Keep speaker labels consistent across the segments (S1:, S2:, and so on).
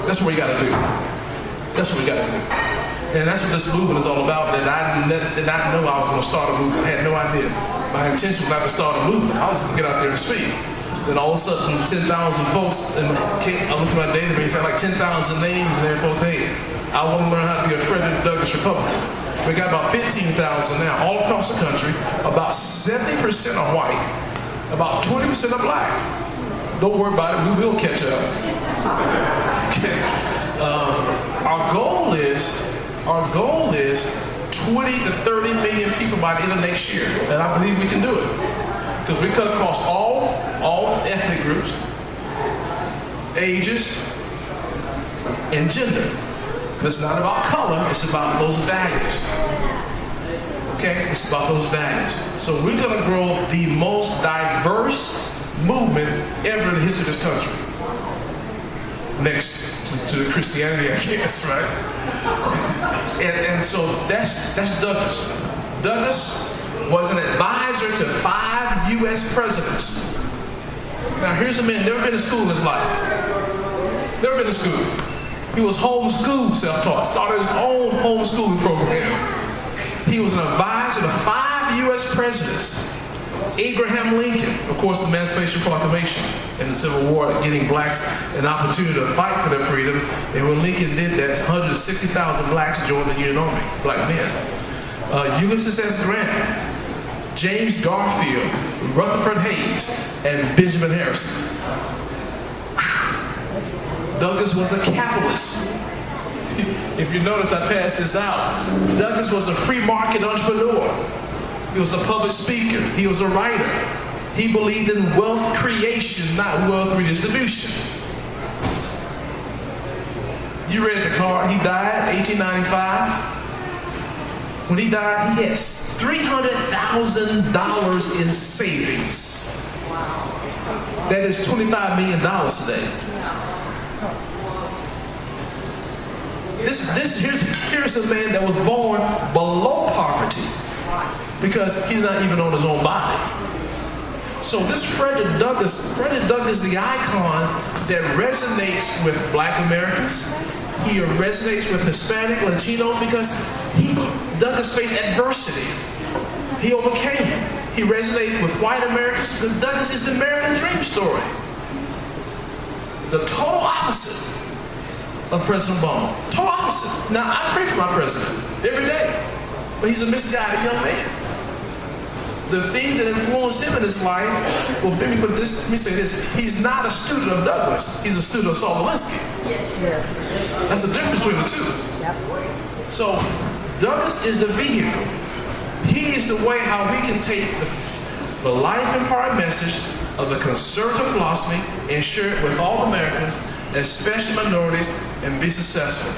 S1: That's what we got to do. That's what we got to do. And that's what this movement is all about. That I did not know I was going to start a movement. I had no idea. My intention was not to start a movement. I was going to get out there and speak. Then all of a sudden, 10,000 folks, and I looked at my database, I had like 10,000 names, and then folks, hey, I want to learn how to be a Frederick Douglass Republican. We got about 15,000 now, all across the country. About 70% are white, about 20% are black. Don't worry about it, we will catch up. Okay. Our goal is 20 to 30 million people by the end of next year, and I believe we can do it. Because we cut across all ethnic groups, ages, and gender. It's not about color, it's about those values. Okay? It's about those values. So we're going to grow the most diverse movement ever in the history of this country. Next to Christianity, I guess, right? And so that's Douglass. Douglass was an advisor to 5 U.S. presidents. Now here's a man, never been to school in his life. Never been to school. He was homeschooled, self-taught, started his own homeschooling program. He was an advisor to 5 U.S. presidents. Abraham Lincoln, of course, the Emancipation Proclamation and the Civil War, getting blacks an opportunity to fight for their freedom. And when Lincoln did that, 160,000 blacks joined the Union Army, black men. Ulysses S. Grant, James Garfield, Rutherford Hayes, and Benjamin Harrison. Douglass was a capitalist. If you notice, I passed this out. Douglass was a free market entrepreneur. He was a public speaker. He was a writer. He believed in wealth creation, not wealth redistribution. You read the card. He died in 1895. When he died, he had $300,000 in savings. That is $25 million today. Here's a man that was born below poverty because he's not even on his own body. So this Frederick Douglass is the icon that resonates with black Americans. He resonates with Hispanic, Latinos because Douglass faced adversity. He overcame it. He resonates with white Americans because Douglass is the American dream story. The total opposite of President Obama. Total opposite. Now, I pray for my president every day, but he's a misguided young man. The things that influenced him in his life, well, let me say this, he's not a student of Douglass, he's a student of Saul Alinsky. Yes. That's the difference between the two. Yep. So, Douglass is the vehicle. He is the way how we can take the life-empowering message of the conservative philosophy and share it with all Americans, especially minorities, and be successful.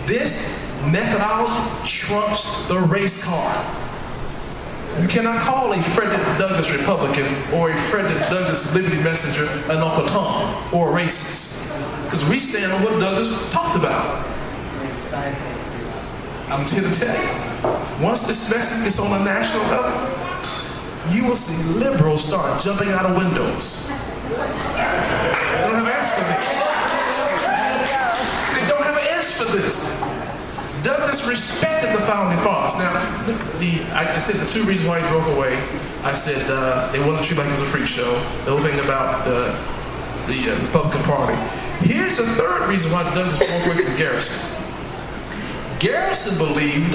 S1: This methodology trumps the race card. You cannot call a Frederick Douglass Republican or a Frederick Douglass Liberty Messenger an Uncle Tom or a racist. Because we stand on what Douglass talked about. I'm here to tell you, once this message gets on a national level, you will see liberals start jumping out of windows. They don't have an answer for this. They don't have an answer for this. Douglass respected the founding fathers. Now, I said the 2 reasons why he broke away. I said they wanted to treat like it was a freak show. The whole thing about the Republican Party. Here's the 3rd reason why Douglass broke away from Garrison. Garrison believed,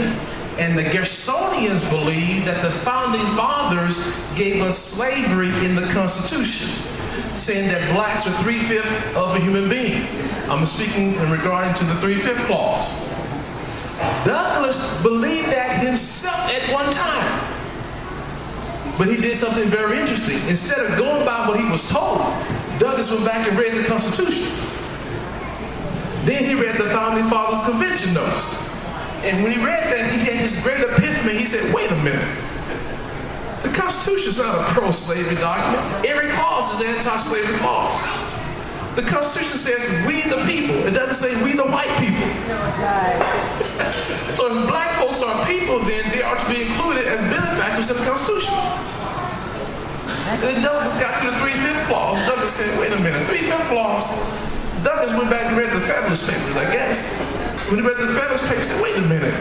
S1: and the Garrisonians believed, that the founding fathers gave us slavery in the Constitution, saying that blacks are 3/5 of a human being. I'm speaking in regarding to the 3/5 clause. Douglass believed that himself at one time. But he did something very interesting. Instead of going by what he was told, Douglass went back and read the Constitution. Then he read the Founding Fathers Convention notes. And when he read that, he had this great epiphany. He said, wait a minute. The Constitution is not a pro-slavery document. Every clause is an anti-slavery clause. The Constitution says we the people. It doesn't say we the white people. So if black folks are people, then they are to be included as benefactors in the Constitution. And then Douglass got to the 3/5 clause. Douglass said, wait a minute, 3/5 clause, Douglas went back and read the Federalist Papers, I guess. When he read the Federalist Papers, he said, wait a minute.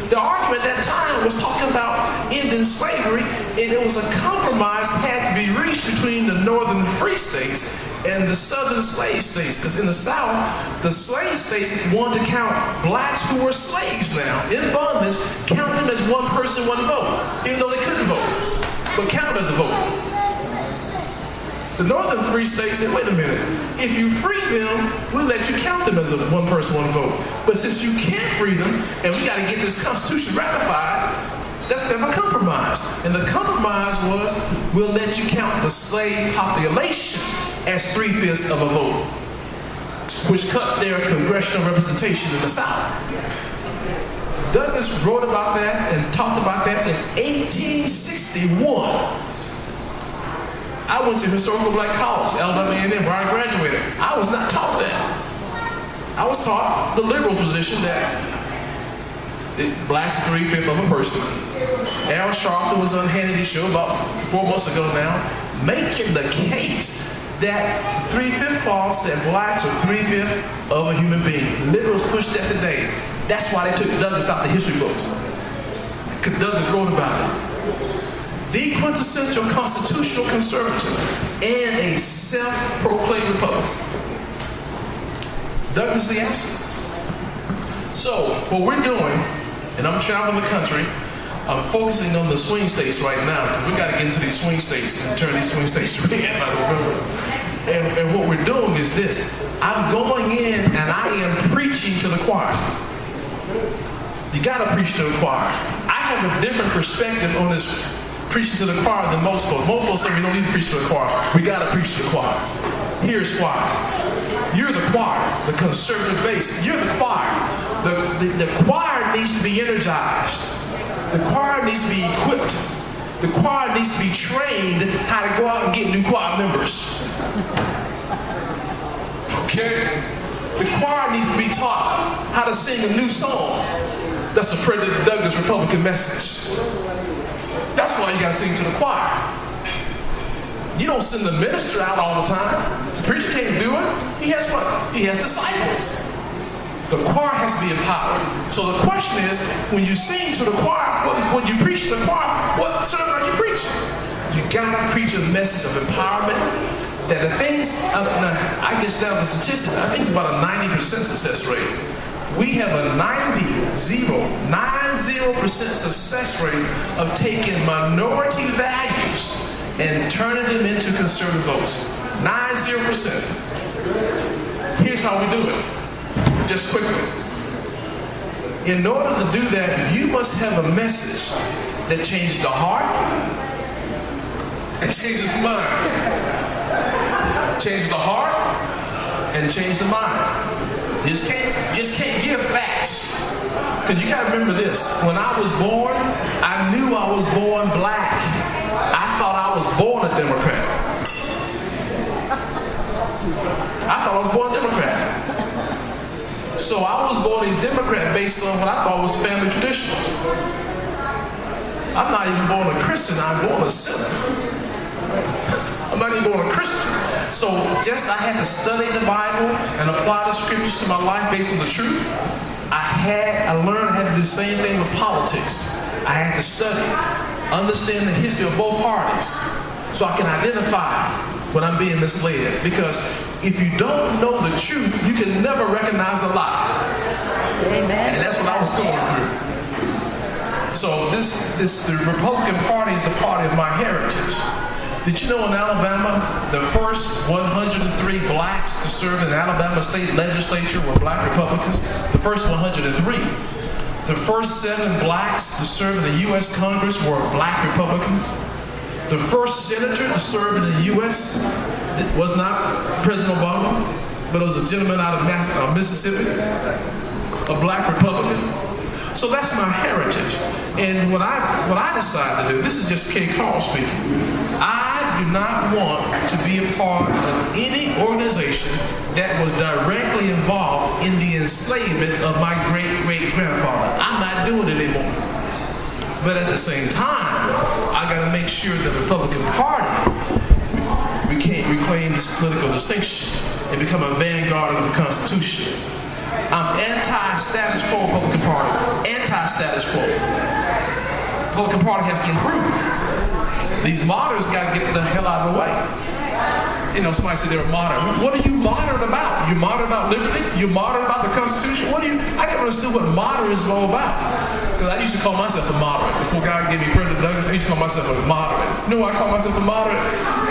S1: The argument at that time was talking about ending slavery, and it was a compromise that had to be reached between the northern free states and the southern slave states. Because in the South, the slave states wanted to count blacks who were slaves now, in bondage, count them as one person, one vote, even though they couldn't vote, but count them as a vote. The northern free states said, wait a minute, if you free them, we'll let you count them as a one person, one vote. But since you can't free them, and we got to get this Constitution ratified, let's have a compromise. And the compromise was, we'll let you count the slave population as 3/5 of a vote, which cut their congressional representation in the South. Douglas wrote about that and talked about that in 1861. I went to historical black college, Alabama A&M, where I graduated. I was not taught that. I was taught the liberal position that blacks are 3/5 of a person. Al Sharpton was on Hannity's show about 4 months ago now, making the case that 3/5 clause said blacks are 3/5 of a human being. Liberals push that today. That's why they took Douglas out the history books, because Douglas wrote about it. The quintessential constitutional conservative and a self-proclaimed Republican. Douglas is the answer. So what we're doing, and I'm traveling the country, I'm focusing on the swing states right now, because we got to get into these swing states and turn these swing states red by November. And what we're doing is this. I'm going in and I am preaching to the choir. You got to preach to the choir. I have a different perspective on this preaching to the choir than most folks. Most folks say we don't need to preach to the choir. We got to preach to the choir. Here's why. You're the choir, the conservative base. You're the choir. The choir needs to be energized. The choir needs to be equipped. The choir needs to be trained how to go out and get new choir members. Okay? The choir needs to be taught how to sing a new song. That's a President Douglas Republican message. That's why you got to sing to the choir. You don't send the minister out all the time. The preacher can't do it. He has what? He has disciples. The choir has to be empowered. So the question is, when you sing to the choir, when you preach to the choir, what sermon are you preaching? You got to preach a message of empowerment. That the things, I get down to statistics, I think it's about a 90% success rate. We have a 90% success rate of taking minority values and turning them into conservative votes. 90%. Here's how we do it. Just quickly. In order to do that, you must have a message that changes the heart and changes the mind. Changes the heart and changes the mind. You just can't give facts. Because you got to remember this. When I was born, I knew I was born black. I thought I was born a Democrat. I thought I was born a Democrat. So I was born a Democrat based on what I thought was family tradition. I'm not even born a Christian, I'm born a sinner. I'm not even born a Christian. So just I had to study the Bible and apply the scriptures to my life based on the truth. I learned how to do the same thing with politics. I had to study, understand the history of both parties, so I can identify when I'm being misled. Because if you don't know the truth, you can never recognize a lie. Amen. And that's what I was going through. So the Republican Party is a party of my heritage. Did you know in Alabama, the first 103 blacks to serve in the Alabama state legislature were black Republicans? The first 103. The first 7 blacks to serve in the U.S. Congress were black Republicans. The first senator to serve in the U.S. was not President Obama, but it was a gentleman out of Mississippi, a black Republican. So that's my heritage. And what I decided to do, this is just K.Carl speaking, I do not want to be a part of any organization that was directly involved in the enslavement of my great-great-grandfather. I'm not doing it anymore. But at the same time, I got to make sure the Republican Party, we we can't reclaim this political distinction and become a vanguard of the Constitution. I'm anti-status quo Republican Party. Anti-status quo. Republican Party has to improve. These moderates got to get the hell out of the way. You know, somebody said they're a moderate. What are you moderate about? You're moderate about liberty? You're moderate about the Constitution? I never understood what moderate is all about. Because I used to call myself a moderate. Before God gave me President Douglas, I used to call myself a moderate. You know why I call myself a moderate?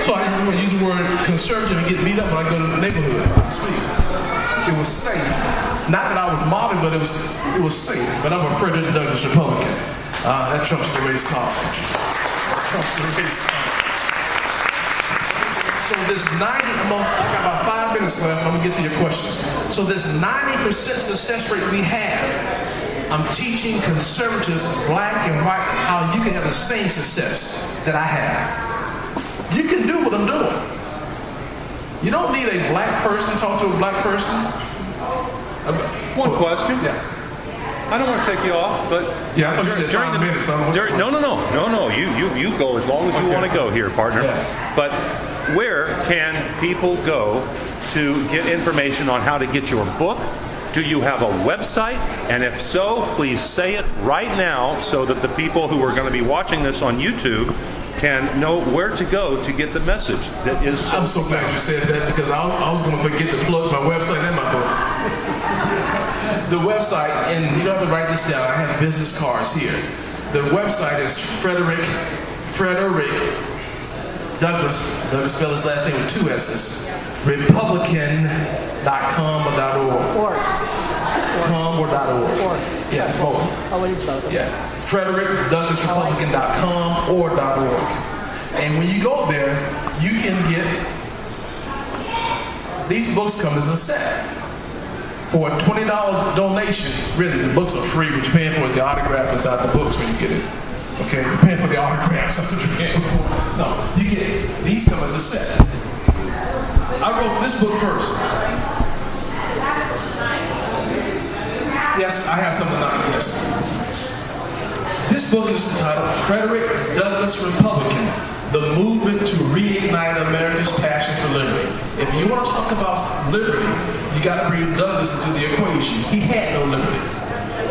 S1: So I didn't use the word conservative and get beat up when I go to the neighborhood. It was safe. Not that I was moderate, but it was safe. But I'm a Frederick Douglass Republican. That trumps the race talk. Trumps the race talk. So this I got about 5 minutes left. I'm gonna get to your questions. So this 90% success rate we have, I'm teaching conservatives, black and white, how you can have the same success that I have. You can do what I'm doing. You don't need a black person to talk to a black person.
S2: One question.
S1: Yeah.
S2: I don't want to take you off, but
S1: yeah, I thought you said 5 minutes.
S2: No. You go as long as you want to go here, partner.
S1: Yeah.
S2: But where can people go to get information on how to get your book? Do you have a website? And if so, please say it right now so that the people who are going to be watching this on YouTube can know where to go to get the message that is so.
S1: I'm so glad you said that, because I was going to forget to plug my website and my book. The website, and you don't have to write this down, I have business cards here. The website is Frederick Douglass spelled his last name with 2 S's, Republican.com or .org. .com or .org. Yes, both.
S3: Always both.
S1: Yeah. FrederickDouglassRepublican.com or .org. And when you go there, you can get, these books come as a set. For a $20 donation, really, the books are free. What you're paying for is the autograph inside the books when you get it. Okay, you're paying for the autographs. That's what you're paying for. No, you get, these come as a set. I wrote this book first. Yes, I have something on this. This book is entitled Frederick Douglass Republican, The Movement to Reignite America's Passion for Liberty. If you want to talk about liberty, you got to bring Douglass into the equation. He had no liberty.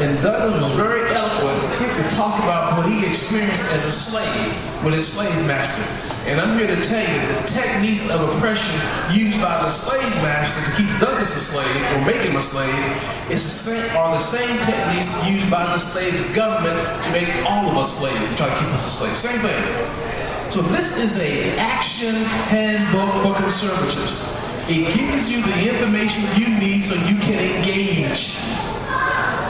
S1: And Douglass was very eloquent to talk about what he experienced as a slave with his slave master. And I'm here to tell you the techniques of oppression used by the slave master to keep Douglass a slave or make him a slave are the same techniques used by the slave government to make all of us slaves and try to keep us a slave. Same thing. So this is an action handbook for conservatives. It gives you the information you need so you can engage.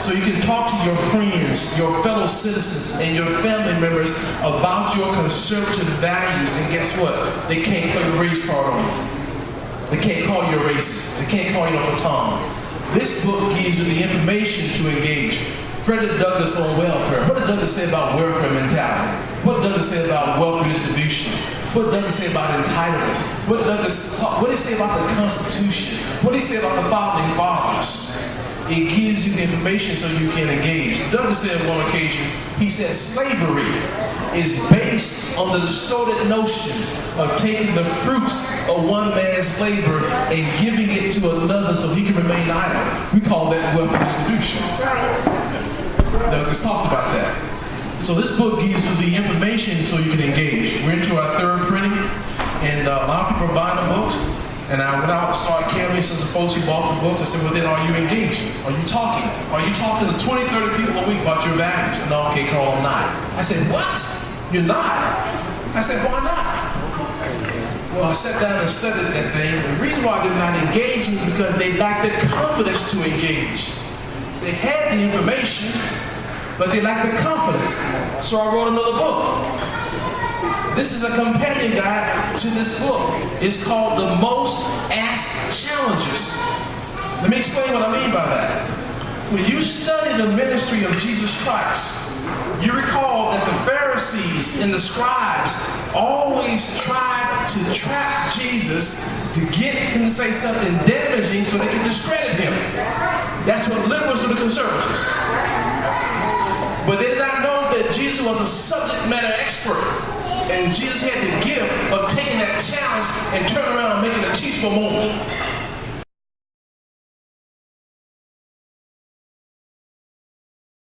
S1: So you can talk to your friends, your fellow citizens, and your family members about your conservative values. And guess what? They can't play the race card on you. They can't call you a racist. They can't call you a baton. This book gives you the information to engage. Frederick Douglass on welfare. What did Douglass say about welfare mentality? What did Douglass say about wealth redistribution? What did Douglass say about entitlements? What did he say about the Constitution? What did he say about the founding fathers? It gives you the information so you can engage. Douglass said on one occasion, he said slavery is based on the distorted notion of taking the fruits of one man's labor and giving it to another so he can remain idle. We call that wealth redistribution. Douglass talked about that. So this book gives you the information so you can engage. We're into our 3rd printing, and a lot of people are buying the books. And I went out and started canvassing some folks who bought the books. I said, well, then are you engaging? Are you talking? Are you talking to 20, 30 people a week about your values? No, K.Carl, I'm not. I said, what? You're not? I said, why not? Well, I sat down and studied that thing. And the reason why they're not engaging is because they lack the confidence to engage. They had the information, but they lack the confidence. So I wrote another book. This is a companion guide to this book. It's called The Most Asked Challenges. Let me explain what I mean by that. When you study the ministry of Jesus Christ, you recall that the Pharisees and the scribes always tried to trap Jesus to get him to say something damaging so they could discredit him. That's what liberals do to conservatives. But they did not know that Jesus was a subject matter expert. And Jesus had the gift of taking that challenge and turning around and making a teachable moment.